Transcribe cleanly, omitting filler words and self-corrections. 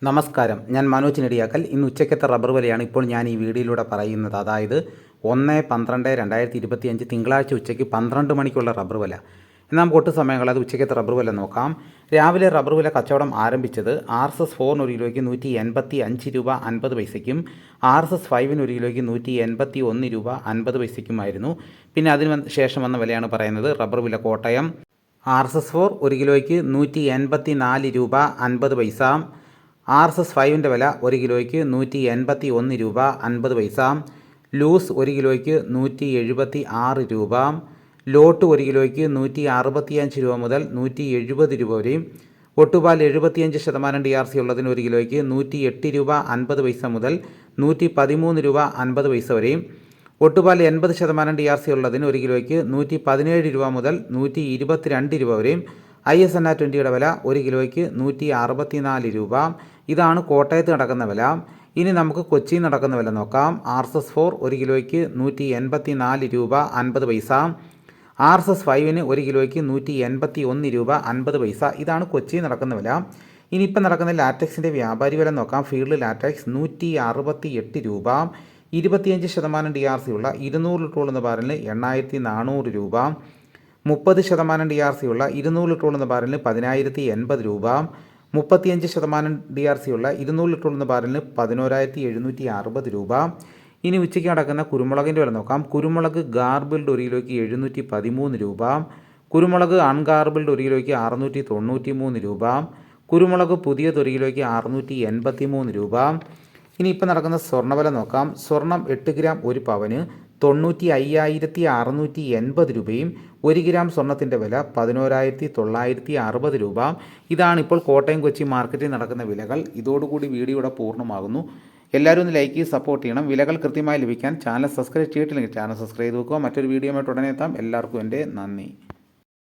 നമസ്കാരം, ഞാൻ മനോജ് നെടിയാക്കൽ. ഇന്ന് ഉച്ചയ്ക്കത്തെ റബ്ബർ വിലയാണ് ഇപ്പോൾ ഞാൻ ഈ വീഡിയോയിലൂടെ പറയുന്നത്. അതായത് 1/12/2025 തിങ്കളാഴ്ച ഉച്ചയ്ക്ക് 12 മണിക്കുള്ള റബ്ബർ വില. എന്നാൽ നമുക്ക് ഒട്ടും സമയം കളയാതെ ഉച്ചയ്ക്കത്തെ റബ്ബർ വില നോക്കാം. രാവിലെ റബ്ബർ വില കച്ചവടം ആരംഭിച്ചത് RSS 4 ഒരു കിലോയ്ക്ക് 185 രൂപ 50 പൈസയ്ക്കും RSS 5 ഒരു കിലോയ്ക്ക് 181 രൂപ 50 പൈസയ്ക്കുമായിരുന്നു. പിന്നെ അതിന് ശേഷം വന്ന വിലയാണ് പറയുന്നത്. റബ്ബർ വില കോട്ടയം RSS 4 ഒരു കിലോയ്ക്ക് 184 രൂപ 50 പൈസ. RSS 5 വില ഒരു കിലോയ്ക്ക് 181 രൂപ 50 പൈസ. ലൂസ് ഒരു കിലോയ്ക്ക് 176 രൂപ. ലോട്ട് ഒരു കിലോയ്ക്ക് 165 രൂപ മുതൽ 170 രൂപ വരെയും. ഒട്ടുപാൽ 75% DRC ഉള്ളതിന് ഒരു കിലോയ്ക്ക് 108 രൂപ 50 പൈസ മുതൽ 113 രൂപ 50 പൈസ വരെയും. ഒട്ടുപാൽ 80% DRC ഉള്ളതിന് ഒരു കിലോയ്ക്ക് 117 രൂപ മുതൽ 122 രൂപ വരെയും. ISNR 20യുടെ വില ഒരു കിലോയ്ക്ക് 164 രൂപ. ഇതാണ് കോട്ടയത്ത് നടക്കുന്ന വില. ഇനി നമുക്ക് കൊച്ചിയിൽ നടക്കുന്ന വില നോക്കാം. RSS 4 ഒരു കിലോയ്ക്ക് 184 രൂപ 50 പൈസ. RSS 5 ഒരു കിലോയ്ക്ക് 181 രൂപ 50 പൈസ. ഇതാണ് കൊച്ചിയിൽ നടക്കുന്ന വില. ഇനിയിപ്പോൾ നടക്കുന്ന ലാറ്റക്സിൻ്റെ വ്യാപാരി വില നോക്കാം. ഫീൽഡ് ലാറ്റക്സ് 168 രൂപ. 25% DRC ഉള്ള 200 ലിറ്റർ ഉള്ള ബാരലിന് 8400 രൂപ. 30% DRC ഉള്ള 200 ലിറ്റർ ഉള്ള ബാരലിന് 10080 രൂപ. 35% DRC ഉള്ള 200 ലിറ്റർ ഉള്ള ബാരലിന് 11760 രൂപ. ഇനി ഉച്ചയ്ക്ക് നടക്കുന്ന കുരുമുളകിൻ്റെ വില നോക്കാം. കുരുമുളക് ഗാർബിൾഡ് ഒരു കിലോയ്ക്ക് 713 രൂപ. കുരുമുളക് അൺഗാർബിൾഡ് ഒരു കിലോയ്ക്ക് 693 രൂപ. കുരുമുളക് പുതിയത് ഒരു കിലോയ്ക്ക് 683 രൂപ. ഇനിയിപ്പോൾ നടക്കുന്ന സ്വർണ്ണവില നോക്കാം. സ്വർണം 8 ഗ്രാം ഒരു പവന് 95,680 രൂപയും 1 ഗ്രാം സ്വർണത്തിൻ്റെ വില 11,960 രൂപ. ഇതാണിപ്പോൾ കോട്ടയം കൊച്ചി മാർക്കറ്റിൽ നടക്കുന്ന വിലകൾ. ഇതോടുകൂടി വീഡിയോയുടെ പൂർണ്ണമാകുന്നു. എല്ലാവരും ഒന്ന് ലൈക്ക് ചെയ്ത് സപ്പോർട്ട് ചെയ്യണം. വിലകൾ കൃത്യമായി ലഭിക്കാൻ ചാനൽ സബ്സ്ക്രൈബ് ചെയ്തിട്ടില്ലെങ്കിൽ ചാനൽ സബ്സ്ക്രൈബ് ചെയ്ത് വെക്കുക. മറ്റൊരു വീഡിയോയുമായിട്ട് ഉടനെ എത്താം. എല്ലാവർക്കും എൻ്റെ നന്ദി.